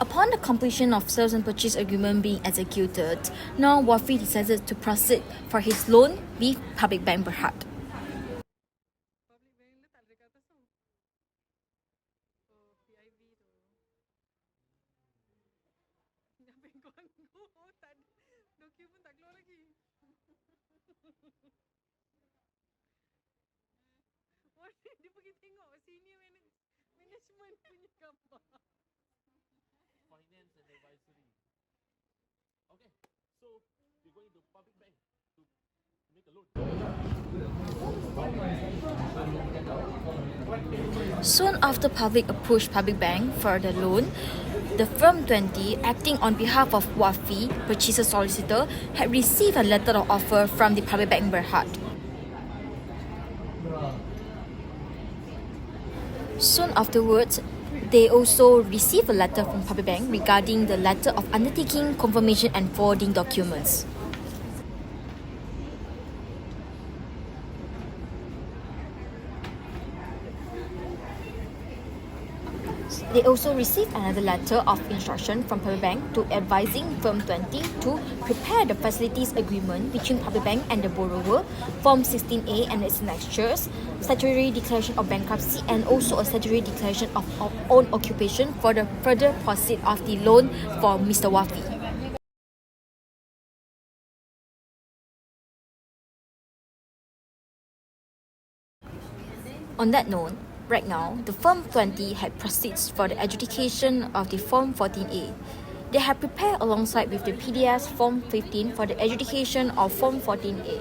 Upon the completion of sales and purchase agreement being executed, now Wafi decided to proceed for his loan with Public Bank Berhad. Dia pergi tengok senior management punya gambar. Finance and advisory. Okay, so we're going to public bank to make a loan. Soon after Public approached Public Bank for the loan, the firm 20, acting on behalf of Wafi, purchaser solicitor, had received a letter of offer from the Public Bank Berhad. Soon afterwards, they also received a letter from Public Bank regarding the letter of undertaking, confirmation and forwarding documents. They also received another letter of instruction from Public Bank to advising Firm 20 to prepare the facilities agreement between Public Bank and the borrower, Form 16A and its annexures, statutory declaration of bankruptcy, and also a statutory declaration of own occupation for the further proceed of the loan for Mr. Wafi. On that note, right now, the Form 20 had proceeds for the adjudication of the Form 14A. They have prepared alongside with the PDS Form 15 for the adjudication of Form 14A.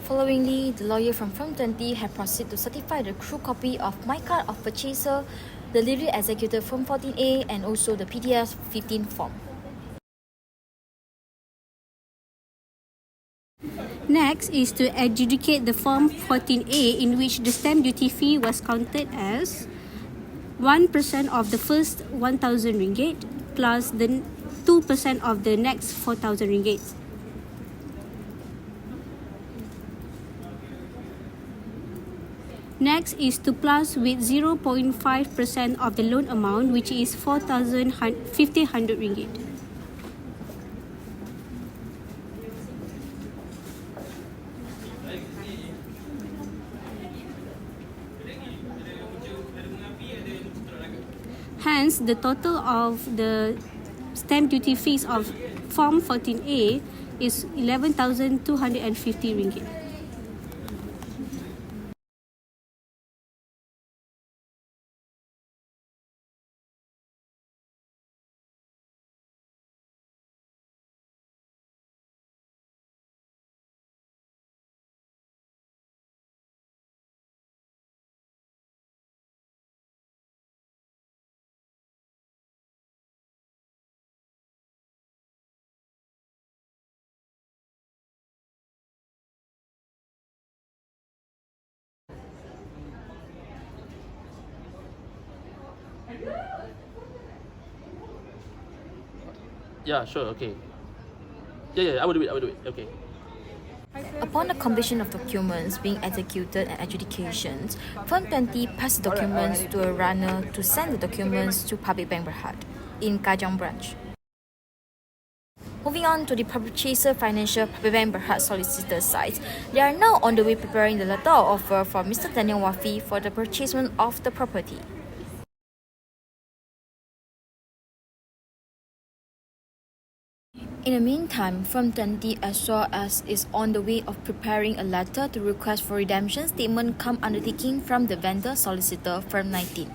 Followingly, the lawyer from Firm 20 had proceeded to certify the true copy of my card of purchaser, the legally executed Form 14A, and also the PDS 15 form. Next is to adjudicate the Form 14A, in which the stamp duty fee was counted as 1% of the first 1,000 ringgit plus the 2% of the next 4,000 ringgit. Next is to plus with 0.5% of the loan amount, which is 4,500 ringgit. Hence, the total of the stamp duty fees of Form 14A is 11,250 ringgit. Yeah, sure, okay. Yeah, I will do it, okay. Upon the completion of documents being executed and adjudications, Firm 20 passed the documents to a runner to send the documents to Public Bank Berhad in Kajang branch. Moving on to the purchaser financial Public Bank Berhad solicitor side, they are now on the way preparing the letter of offer for Mr. Daniel Wafi for the purchasement of the property. In the meantime, Firm 20 as well as is on the way of preparing a letter to request for redemption statement cum undertaking from the vendor solicitor Firm 19.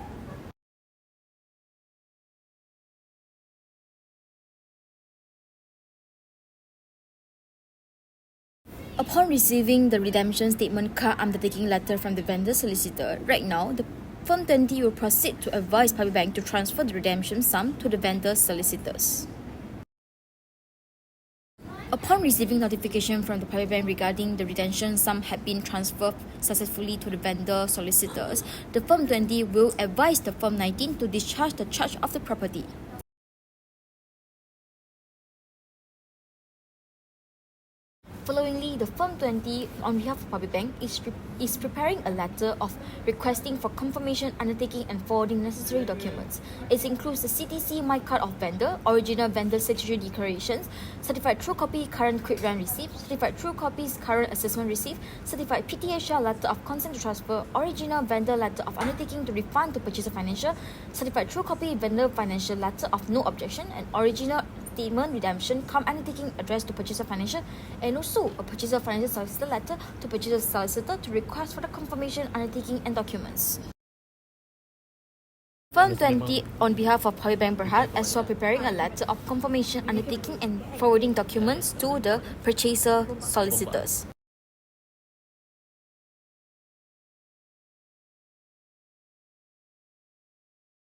Upon receiving the redemption statement cum undertaking letter from the vendor solicitor, right now, the Firm 20 will proceed to advise Public Bank to transfer the redemption sum to the vendor solicitors. Upon receiving notification from the Public Bank regarding the redemption sum had been transferred successfully to the vendor solicitors, the Firm 20 will advise the Firm 19 to discharge the charge of the property. Followingly, the Firm 20, on behalf of Public Bank, is preparing a letter of requesting for confirmation, undertaking and forwarding necessary documents. It includes the CTC My Card of Vendor, original vendor statutory declarations, certified true copy current quick rent receipt, certified true copies current assessment receipt, certified PTHR letter of consent to transfer, original vendor letter of undertaking to refund to purchaser financial, certified true copy vendor financial letter of no objection, and original statement redemption cum undertaking addressed to purchaser financial, and also a purchaser financial solicitor letter to purchaser solicitor to request for the confirmation, undertaking and documents. Firm 20, on behalf of Public Bank Berhad, as well preparing a letter of confirmation, undertaking and forwarding documents to the purchaser solicitors.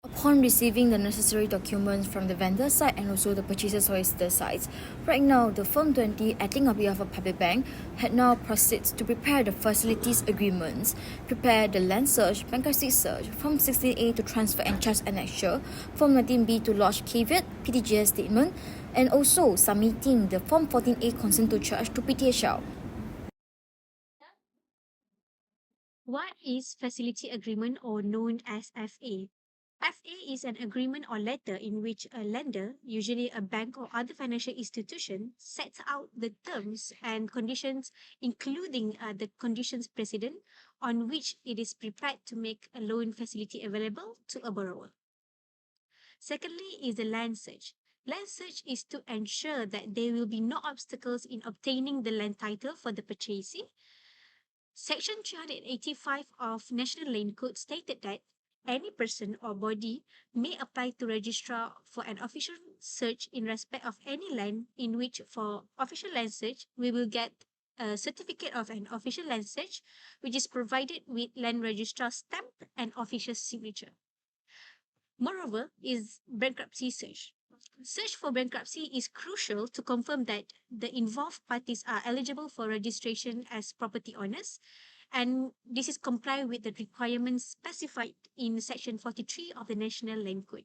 Upon receiving the necessary documents from the vendor side and also the purchaser solicitor sides, right now the Firm 20, acting on behalf of Public Bank, had now proceeds to prepare the facilities agreements, prepare the land search, bankruptcy search, Form 16A to transfer and charge annexure, Form 19B to lodge caveat, PTGS statement, and also submitting the Form 14A consent to charge to PTHL. What is facility agreement, or known as FA? FA is an agreement or letter in which a lender, usually a bank or other financial institution, sets out the terms and conditions, including the conditions precedent, on which it is prepared to make a loan facility available to a borrower. Secondly is the land search. Land search is to ensure that there will be no obstacles in obtaining the land title for the purchasee. Section 385 of National Land Code stated that any person or body may apply to registrar for an official search in respect of any land, in which for official land search we will get a certificate of an official land search, which is provided with land registrar stamp and official signature. Moreover is bankruptcy search. Search for bankruptcy is crucial to confirm that the involved parties are eligible for registration as property owners, and this is comply with the requirements specified in Section 43 of the National Land Code.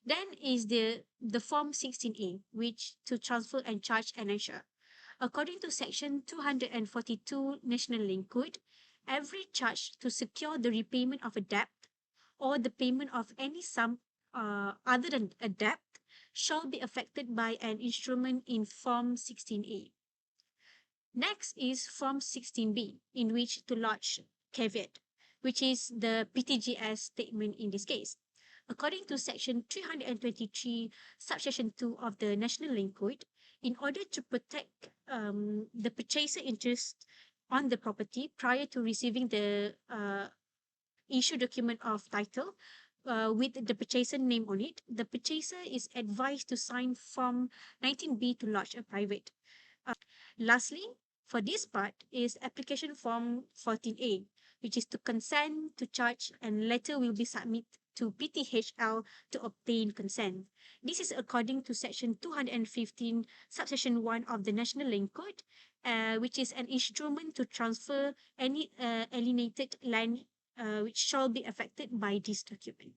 Then is the Form 16A, which to transfer and charge annexure. According to Section 242 National Land Code, every charge to secure the repayment of a debt or the payment of any sum other than a debt shall be affected by an instrument in Form 16A. Next is Form 16B, in which to lodge caveat, which is the PTGS statement in this case. According to Section 323, Subsection 2 of the National Land Code, in order to protect the purchaser interest on the property prior to receiving the issue document of title with the purchaser name on it, the purchaser is advised to sign Form 19B to lodge a private. Lastly, for this part is application form 14A, which is to consent to charge, and letter will be submitted to PTHL to obtain consent. This is according to Section 215, Subsection 1 of the National Land Code, which is an instrument to transfer any alienated land which shall be affected by this document.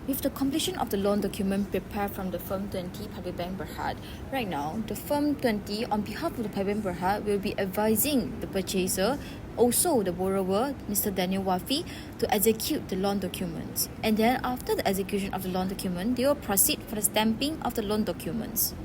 With the completion of the loan document prepared from the Firm 20 Public Bank Berhad, right now, the Firm 20 on behalf of the Public Bank Berhad will be advising the purchaser, also the borrower, Mr. Daniel Wafi, to execute the loan documents. And then after the execution of the loan document, they will proceed for the stamping of the loan documents.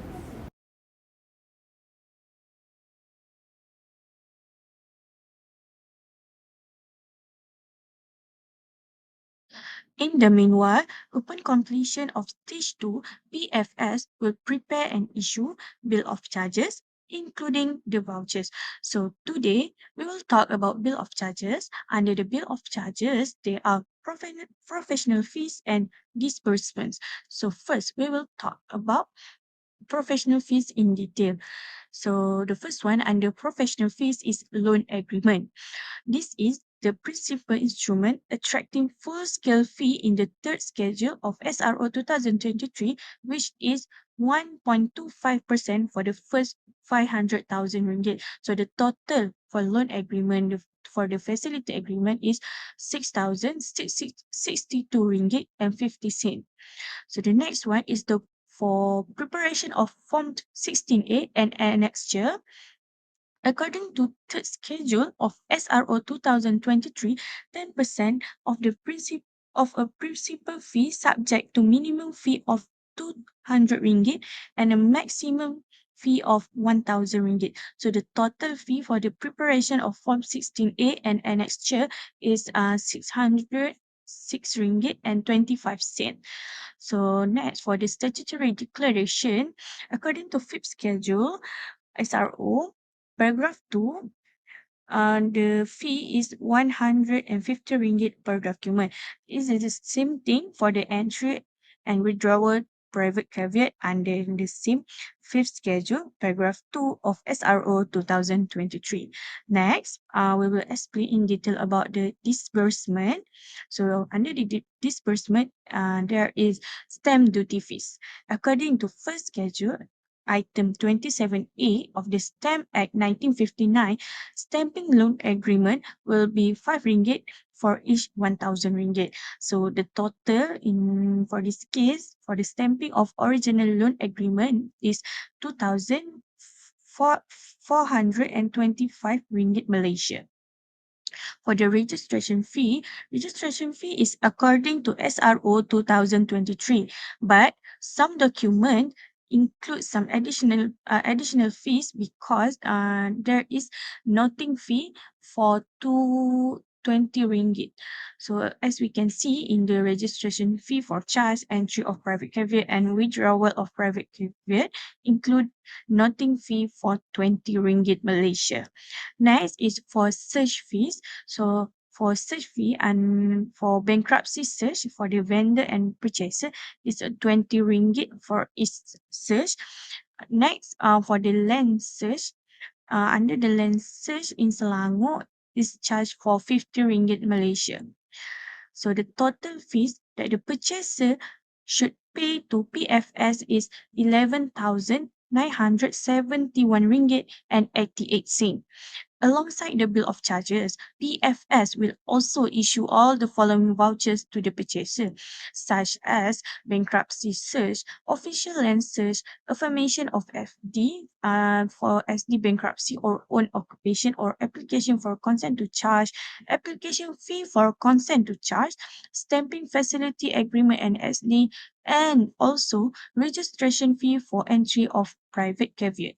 In the meanwhile, upon completion of stage 2, PFS will prepare and issue bill of charges, including the vouchers. So today we will talk about bill of charges. Under the bill of charges, there are professional fees and disbursements. So first we will talk about professional fees in detail. So the first one under professional fees is loan agreement. This is the principal instrument attracting full-scale fee in the third schedule of SRO 2023, which is 1.25% for the first 500,000 ringgit. So the total for loan agreement for the facility agreement is 6,662 ringgit and 50 cent. So the next one is the for preparation of Form 16A and annexure. According to third schedule of SRO 2023, 10% of the principal fee subject to minimum fee of 200 ringgit and a maximum fee of 1,000 ringgit. So the total fee for the preparation of Form 16A and annexure is 606 ringgit and 25 cent. So next for the statutory declaration, according to fifth schedule, SRO, paragraph 2, the fee is 150 ringgit per document. Is it the same thing for the entry and withdrawal private caveat under the same fifth schedule, paragraph 2 of SRO 2023. Next, we will explain in detail about the disbursement. So under the disbursement, there is stamp duty fees. According to first schedule, Item 27A of the Stamp Act 1959, stamping loan agreement will be 5 ringgit for each 1,000 ringgit. So the total in for this case for the stamping of original loan agreement is 2,425 ringgit Malaysia. For the registration fee is according to SRO 2023, but some document include some additional fees because there is noting fee for 220 ringgit. So as we can see in the registration fee for charge, entry of private caveat and withdrawal of private caveat include noting fee for 20 ringgit Malaysia. Next is for search fees. So for search fee and for bankruptcy search for the vendor and purchaser is 20 ringgit for each search. Next, for the land search, under the land search in Selangor is charged for 50 ringgit Malaysia. So the total fees that the purchaser should pay to PFS is 11,971 ringgit and 88 cent. Alongside the bill of charges, PFS will also issue all the following vouchers to the purchaser, such as bankruptcy search, official land search, affirmation of FD for SD bankruptcy or own occupation, or application for consent to charge, application fee for consent to charge, stamping facility agreement and SD, and also registration fee for entry of private caveat.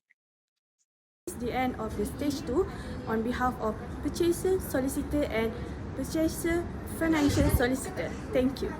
This is the end of the stage 2 on behalf of purchaser, solicitor and purchaser financial solicitor. Thank you.